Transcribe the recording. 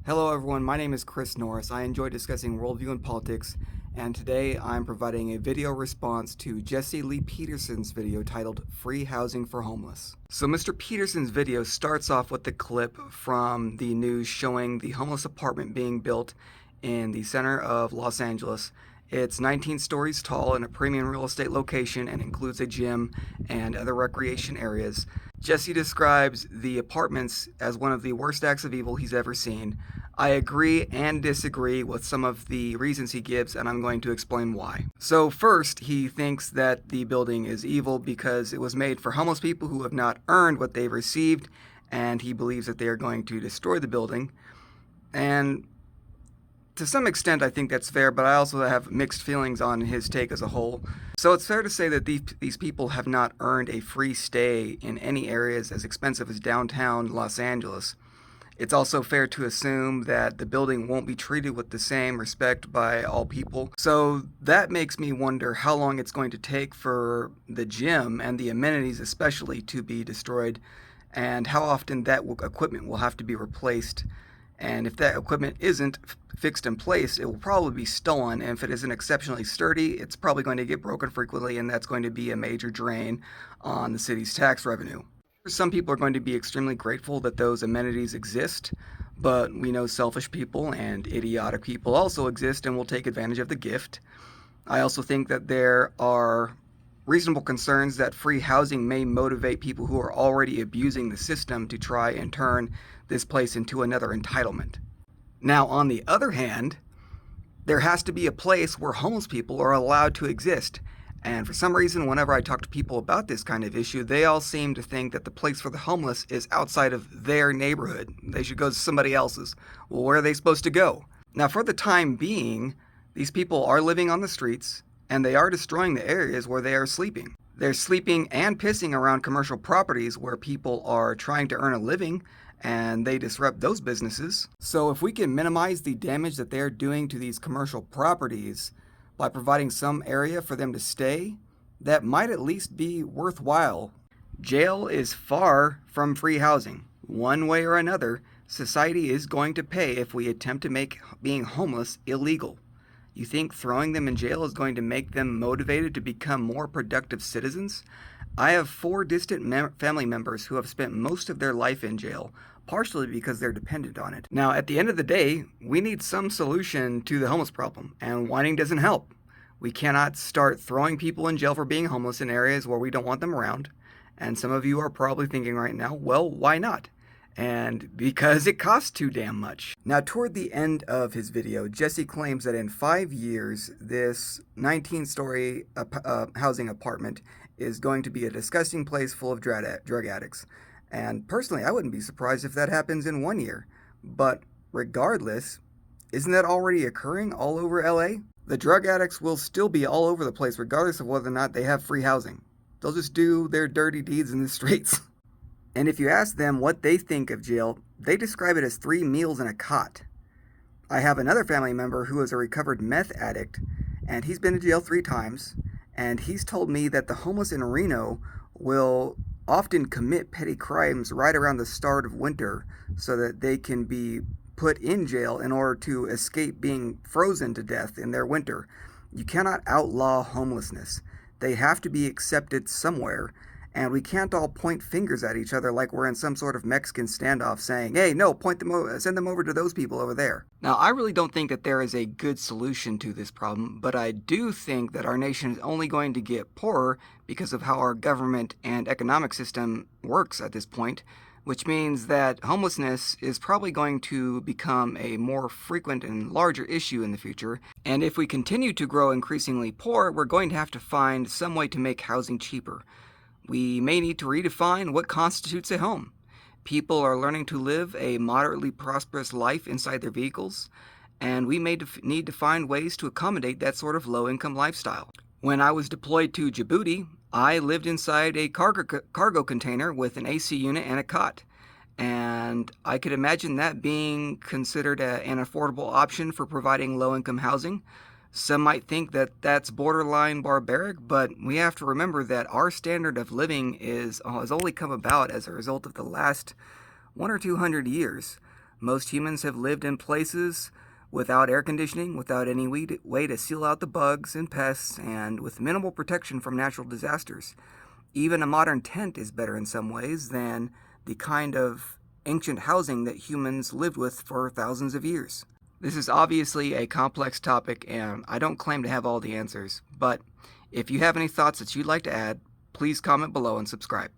Hello everyone, my name is Chris Norris. I enjoy discussing worldview and politics, and today I'm providing a video response to Jesse Lee Peterson's video titled Free Housing for Homeless. So Mr. Peterson's video starts off with the clip from the news showing the homeless apartment being built in the center of Los Angeles. It's 19 stories tall in a premium real estate location and includes a gym and other recreation areas. Jesse describes the apartments as one of the worst acts of evil he's ever seen. I agree and disagree with some of the reasons he gives, and I'm going to explain why. So first, he thinks that the building is evil because it was made for homeless people who have not earned what they've received, and he believes that they are going to destroy the building. And to some extent, I think that's fair, but I also have mixed feelings on his take as a whole. So it's fair to say that these people have not earned a free stay in any areas as expensive as downtown Los Angeles. It's also fair to assume that the building won't be treated with the same respect by all people. So that makes me wonder how long it's going to take for the gym and the amenities especially to be destroyed, and how often that equipment will have to be replaced. And if that equipment isn't fixed in place, it will probably be stolen. And if it isn't exceptionally sturdy, it's probably going to get broken frequently, and that's going to be a major drain on the city's tax revenue. Some people are going to be extremely grateful that those amenities exist, but we know selfish people and idiotic people also exist and will take advantage of the gift. I also think that there are reasonable concerns that free housing may motivate people who are already abusing the system to try and turn this place into another entitlement. Now, on the other hand, there has to be a place where homeless people are allowed to exist. And for some reason, whenever I talk to people about this kind of issue, they all seem to think that the place for the homeless is outside of their neighborhood. They should go to somebody else's. Well, where are they supposed to go? Now, for the time being, these people are living on the streets, and they are destroying the areas where they are sleeping. They're sleeping and pissing around commercial properties where people are trying to earn a living, and they disrupt those businesses. So if we can minimize the damage that they're doing to these commercial properties by providing some area for them to stay, that might at least be worthwhile. Jail is far from free housing. One way or another, society is going to pay if we attempt to make being homeless illegal. You think throwing them in jail is going to make them motivated to become more productive citizens? I have 4 distant family members who have spent most of their life in jail, partially because they're dependent on it. Now, at the end of the day, we need some solution to the homeless problem, and whining doesn't help. We cannot start throwing people in jail for being homeless in areas where we don't want them around. And some of you are probably thinking right now, well, why not? And because it costs too damn much. Now, toward the end of his video, Jesse claims that in 5 years, this 19-story housing apartment is going to be a disgusting place full of drug addicts. And personally, I wouldn't be surprised if that happens in 1 year. But regardless, isn't that already occurring all over LA? The drug addicts will still be all over the place regardless of whether or not they have free housing. They'll just do their dirty deeds in the streets. And if you ask them what they think of jail, they describe it as 3 meals and a cot. I have another family member who is a recovered meth addict, and he's been to jail 3 times, and he's told me that the homeless in Reno will often commit petty crimes right around the start of winter so that they can be put in jail in order to escape being frozen to death in their winter. You cannot outlaw homelessness. They have to be accepted somewhere, and we can't all point fingers at each other like we're in some sort of Mexican standoff saying, hey, no, send them over to those people over there. Now, I really don't think that there is a good solution to this problem, but I do think that our nation is only going to get poorer because of how our government and economic system works at this point, which means that homelessness is probably going to become a more frequent and larger issue in the future. And if we continue to grow increasingly poor, we're going to have to find some way to make housing cheaper. We may need to redefine what constitutes a home. People are learning to live a moderately prosperous life inside their vehicles, and we may need to find ways to accommodate that sort of low-income lifestyle. When I was deployed to Djibouti, I lived inside a cargo container with an AC unit and a cot, and I could imagine that being considered an affordable option for providing low-income housing. Some might think that that's borderline barbaric, but we have to remember that our standard of living has only come about as a result of the last 100 or 200 years. Most humans have lived in places without air conditioning, without any way to seal out the bugs and pests, and with minimal protection from natural disasters. Even a modern tent is better in some ways than the kind of ancient housing that humans lived with for thousands of years. This is obviously a complex topic, and I don't claim to have all the answers, but if you have any thoughts that you'd like to add, please comment below and subscribe.